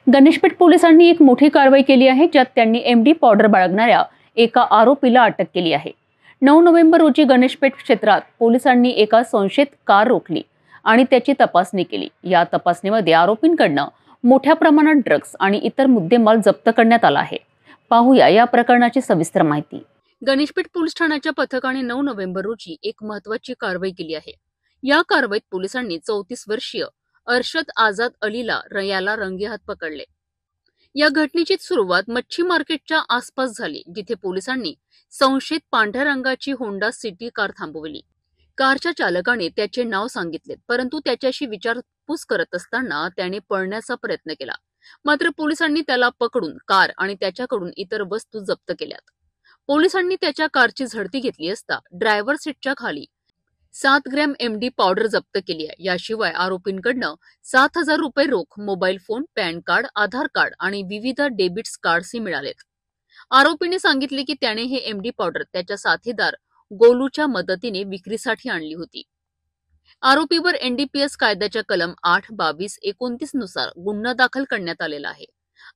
गणेशपेठ पोलिसांनी एक मोठी कारवाई केली आहे, ज्यात त्यांनी एमडी पावडर बाळगणाऱ्या एका आरोपीला अटक केली आहे। 9 नोव्हेंबर रोजी गणेशपेठ क्षेत्रात पोलिसांनी एका संशयित कार रोखली आणि त्याची तपासणी केली। या तपासणीमध्ये आरोपींकडून मोठ्या प्रमाणात ड्रग्ज आणि इतर मुद्देमाल जप्त करण्यात आला आहे। पाहूया या प्रकरणाची सविस्तर माहिती। गणेशपेठ पोलीस ठाण्याच्या पथकाने 9 नोव्हेंबर रोजी एक महत्त्वाची कारवाई केली आहे। या कारवाईत पोलिसांनी 34 वर्षीय अरशद आझाद अलीला याला रंगेहात पकडले। या घटनेची सुरुवात मच्छी मार्केटच्या आसपास झाली, जिथे पोलिसांनी संशयित पांढऱ्या रंगाची होंडा सिटी कार थांबवली। कारच्या चालकाने त्याचे नाव सांगितले, परंतु त्याच्याशी विचारपूस करत असताना त्याने पळण्याचा प्रयत्न केला। मात्र पोलिसांनी त्याला पकडून कार आणि त्याच्याकडून इतर वस्तू जप्त केल्यात। पोलिसांनी त्याच्या कारची झडती घेतली असता ड्रायव्हर सीटच्या खाली 7 ग्रॅम एमडी पावडर जप्त केली आहे। याशिवाय आरोपींकडून 7,000 रुपये रोख, मोबाईल फोन, पॅन कार्ड, आधार कार्ड आणि विविध डेबिट्स कार्ड्सही मिळालेत। आरोपीने सांगितले की त्याने हे एमडी पावडर त्याच्या साथीदार गोलूच्या मदतीने विक्रीसाठी आणली होती। आरोपीवर एनडीपीएस कायद्याच्या कलम 8, 22, 29 नुसार गुन्हा दाखल करण्यात आलेला आहे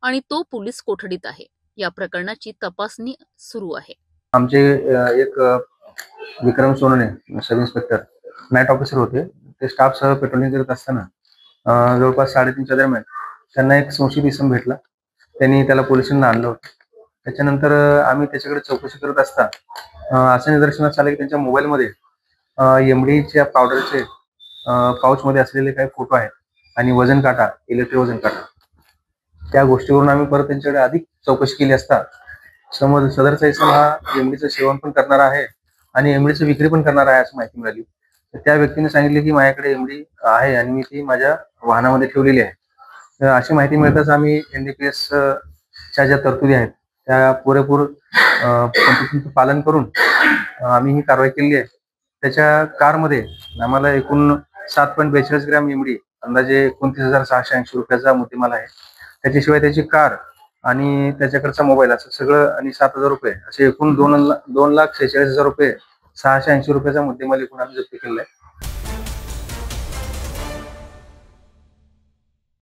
आणि तो पोलीस कोठडीत आहे। या प्रकरणाची तपासणी सुरू आहे। आमचे एक विक्रम सोनने सब इन्स्पेक्टर नाईट ऑफिसर होते। ते स्टाफसह पेट्रोलिंग करत असताना जवळपास 3:30च्या दरम्यान त्यांना एक संशयित इसम भेटला। त्यांनी त्याला पोलिसांना आणलं होतं। त्याच्यानंतर आम्ही त्याच्याकडे चौकशी करत असता असं निदर्शनास आलं की त्यांच्या मोबाईलमध्ये एमडीच्या पावडरचे पाऊचमध्ये असलेले काही फोटो आहेत आणि वजन काटा, इलेक्ट्रिक वजन काटा। त्या गोष्टीवरून आम्ही परत त्यांच्याकडे अधिक चौकशी केली असता सदरचा इसम हा एमडीचं सेवन पण करणारा आहे आणि एमडीची विक्री पण करणार आहे अशी माहिती मिळाली। तर त्या व्यक्तीने सांगितले की माझ्याकडे एमडी आहे आणि मी ती माझ्या वाहनामध्ये ठेवलेली आहे। तर अशी माहिती मिळताच आम्ही एनडीपीएस च्या ज्या तरतुदी आहेत त्या पुरेपूर पद्धतीचं पालन करून आम्ही ही कारवाई केली आहे। त्याच्या कारमध्ये आम्हाला एकूण 7.42 ग्रॅम एमडी, अंदाजे 29,680 रुपयाचा मुद्देमाल आहे। त्याच्याशिवाय त्याची कार आणि त्याच्याकडचा मोबाईल असं सगळं आणि 7,000 रुपये असे एकूण 2,46,000 रुपये 680 रुपयाचा मुद्देमाल एकूण आम्ही जप्त केलेला आहे।